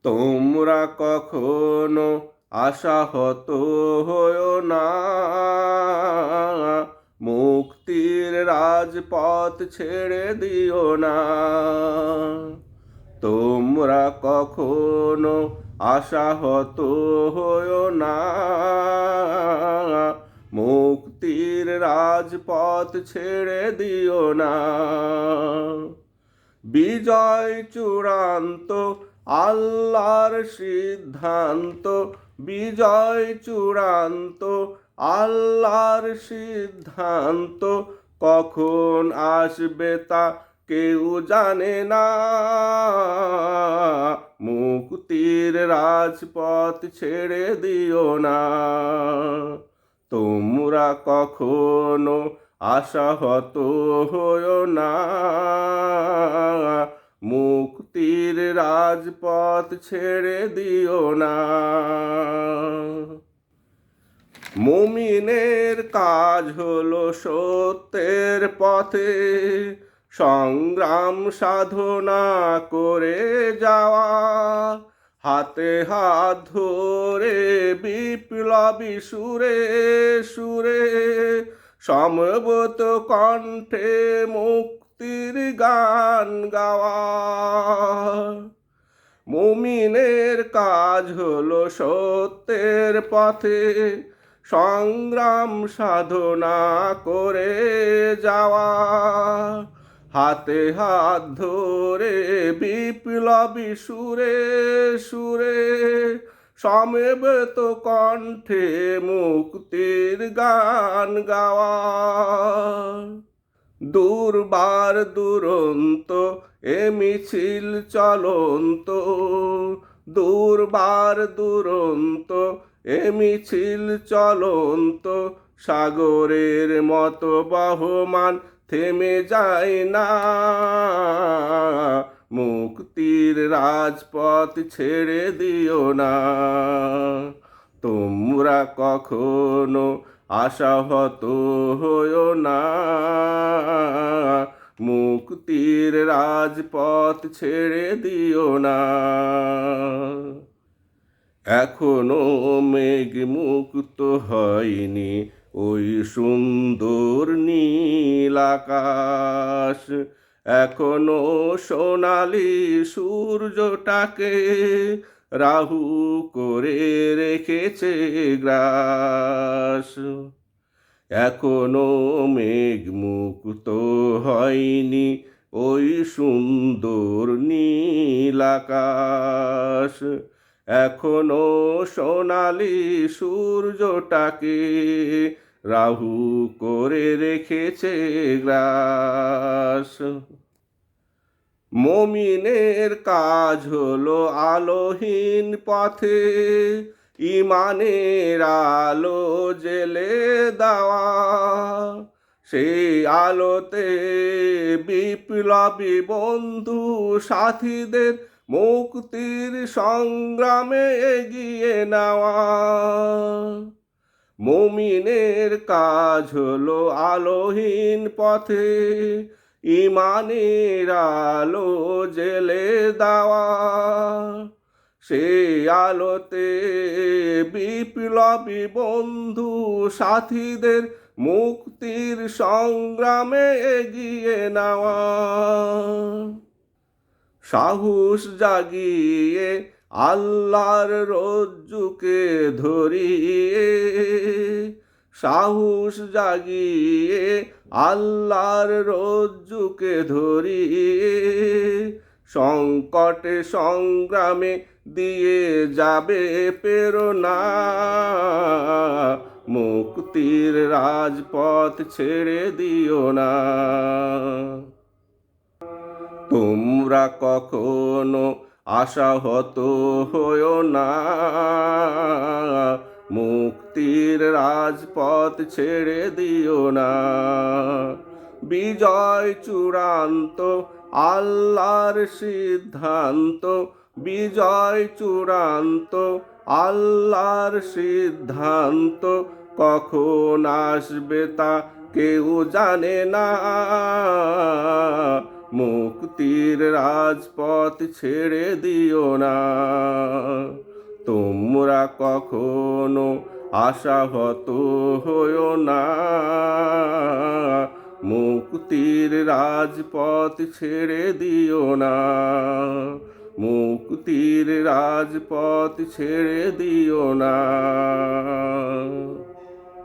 তোমরা কখনো আশাহত হয়ো না, মুক্তির রাজপথ ছেড়ে দিও না। তোমরা কখনো আশাহত হয়ো না, মুক্তির রাজপথ ছেড়ে দিও না। বিজয় চূড়ান্ত, আল্লাহর সিদ্ধান্ত। বিজয় চূড়ান্ত, আল্লাহর সিদ্ধান্ত। কখন আসবে তা কেউ জানে না, মুক্তির রাজপথ ছেড়ে দিও না। তোমরা কখনো আশাহত হয়ো না, মুক্তির রাজপথ ছেড়ে দিও না। মুমিনের কাজ হলো সত্যের পথে সংগ্রাম সাধনা করে যাওয়া, হাতে হাত ধরে বিপ্লবী সুরে সুরে সমবেত কণ্ঠে মুক্তির গান গাওয়া। মুমিনের কাজ হলো সত্যের পথে সংগ্রাম সাধনা করে যাওয়া, হাতে হাত ধরে বিপ্লবী সুরে সুরে সমবেত কণ্ঠে মুক্তির গান গাওয়া। দুর্বার দুরন্ত এ মিছিল চলন্ত, দুর্বার দুরন্ত এ মিছিল চলন্ত, সাগরের মতো বহমান থেমে যায় না, মুক্তির রাজপথ ছেড়ে দিও না। তোমরা কখনো আশাহত হয়ো না, মুক্তির রাজপথ ছেড়ে দিও না। এখনো মেঘ মুক্ত হয়নি ওই সুন্দর নীল আকাশ, এখনো সোনালি সূর্যটাকে রাহু করে রেখেছে গ্রাস। এখনো মেঘ মুক্ত হয়নি ওই সুন্দর নীল আকাশ, এখনো সোনালি সূর্যটাকে রাহু করে রেখেছে গ্রাস। মুমিনের কাজ হলো আলোহীন পথে ইমানের আলো জেলে দেওয়া, সেই আলোতে বিপ্লবী বন্ধু সাথীদের মুক্তির সংগ্রামে এগিয়ে নেওয়া। মুমিনের কাজ হলো আলোহীন পথে ইমানের আলো জেলে দেওয়া, সেই আলোতে বিপ্লবী বন্ধু সাথীদের মুক্তির সংগ্রামে এগিয়ে নেওয়া। সাহস জাগিয়ে আল্লাহর রজ্জুকে ধরিয়ে, সাহস জাগিয়ে আল্লাহর রজ্জুকে ধরিয়ে, সংকটে সংগ্রামে দিয়ে যাবে প্রেরণা, মুক্তির রাজপথ ছেড়ে দিও না। তোমরা কখনো আশাহত হয়ো না, মুক্তির রাজপথ ছেড়ে দিও না। বিজয় চূড়ান্ত, আল্লাহর সিদ্ধান্ত। বিজয় চূড়ান্ত, আল্লাহর সিদ্ধান্ত। কখন আসবে তা কেউ জানে না, মুক্তির রাজপথ ছেড়ে দিও না। তোমরা কখনো আশাহত হইও না, মুক্তির রাজপথ ছেড়ে দিও না। মুক্তির রাজপথ ছেড়ে দিও না।